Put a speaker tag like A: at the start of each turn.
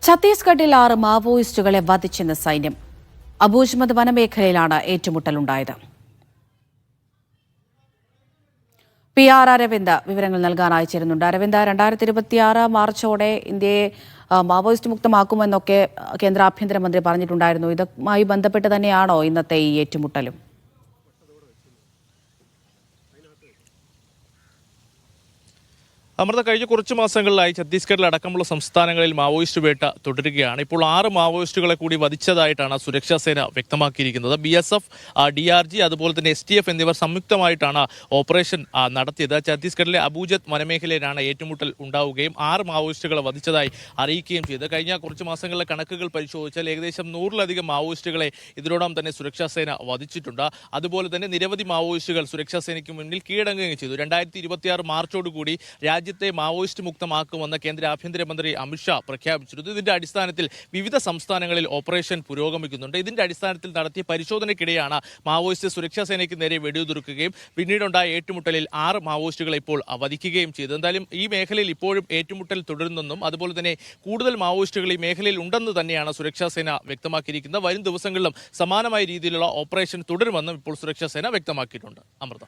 A: ഛത്തീസ്ഗഡിൽ 6 മാവോയിസ്റ്റുകളെ വധിച്ചെന്ന് സൈന്യം. അബൂജ്മത് വനമേഖലയിലാണ് ഏറ്റുമുട്ടലുണ്ടായത്. PR അരവിന്ദ് വിവരങ്ങൾ നൽകാൻ അയച്ചിരുന്നുണ്ട്. അരവിന്ദ്, 2026 മാർച്ചോടെ ഇന്ത്യയെ മാവോയിസ്റ്റ് മുക്തമാക്കുമെന്നൊക്കെ കേന്ദ്ര ആഭ്യന്തരമന്ത്രി പറഞ്ഞിട്ടുണ്ടായിരുന്നു. ഇതുമായി ബന്ധപ്പെട്ട് തന്നെയാണോ ഇന്നത്തെ ഈ ഏറ്റുമുട്ടലും?
B: അമൃത, കഴിഞ്ഞ കുറച്ച് മാസങ്ങളിലായി ഛത്തീസ്ഗഡിൽ അടക്കമുള്ള സംസ്ഥാനങ്ങളിൽ മാവോയിസ്റ്റ് വേട്ട തുടരുകയാണ്. ഇപ്പോൾ 6 മാവോയിസ്റ്റുകളെ കൂടി വധിച്ചതായിട്ടാണ് സുരക്ഷാ സേന വ്യക്തമാക്കിയിരിക്കുന്നത്. BSF, DRG, അതുപോലെ തന്നെ STF എന്നിവർ സംയുക്തമായിട്ടാണ് ഓപ്പറേഷൻ നടത്തിയത്. ഛത്തീസ്ഗഡിലെ അബൂജത്ത് വനമേഖലയിലാണ് ഏറ്റുമുട്ടൽ ഉണ്ടാവുകയും 6 മാവോയിസ്റ്റുകളെ വധിച്ചതായി അറിയിക്കുകയും ചെയ്തത്. കഴിഞ്ഞ കുറച്ച് മാസങ്ങളിലെ കണക്കുകൾ പരിശോധിച്ചാൽ ഏകദേശം 100-ലധികം മാവോയിസ്റ്റുകളെ ഇതിനോടകം തന്നെ സുരക്ഷാ സേന വധിച്ചിട്ടുണ്ട്. അതുപോലെ തന്നെ നിരവധി മാവോയിസ്റ്റുകൾ സുരക്ഷാ സേനയ്ക്ക് മുന്നിൽ കീഴടങ്ങുകയും ചെയ്തു. 2026 മാർച്ചോടുകൂടി രാജ്യത്തെ മാവോയിസ്റ്റ് മുക്തമാക്കുമെന്ന് കേന്ദ്ര ആഭ്യന്തരമന്ത്രി അമിത്ഷാ പ്രഖ്യാപിച്ചിരുന്നു. ഇതിന്റെ അടിസ്ഥാനത്തിൽ വിവിധ സംസ്ഥാനങ്ങളിൽ ഓപ്പറേഷൻ പുരോഗമിക്കുന്നുണ്ട്. ഇതിന്റെ അടിസ്ഥാനത്തിൽ നടത്തിയ പരിശോധനയ്ക്കിടെയാണ് മാവോയിസ്റ്റ് സുരക്ഷാ സേനയ്ക്ക് നേരെ വെടിയുതിർക്കുകയും പിന്നീടുണ്ടായ ഏറ്റുമുട്ടലിൽ 6 മാവോയിസ്റ്റുകളെ ഇപ്പോൾ വധിക്കുകയും ചെയ്തു. എന്തായാലും ഈ മേഖലയിൽ ഇപ്പോഴും ഏറ്റുമുട്ടൽ തുടരുന്നെന്നും അതുപോലെ തന്നെ കൂടുതൽ മാവോയിസ്റ്റുകൾ ഈ മേഖലയിൽ ഉണ്ടെന്ന് തന്നെയാണ് സുരക്ഷാ സേന വ്യക്തമാക്കിയിരിക്കുന്നത്. വരും ദിവസങ്ങളിലും സമാനമായ രീതിയിലുള്ള ഓപ്പറേഷൻ തുടരുമെന്നും ഇപ്പോൾ സുരക്ഷാ സേന വ്യക്തമാക്കിയിട്ടുണ്ട്. അമൃത.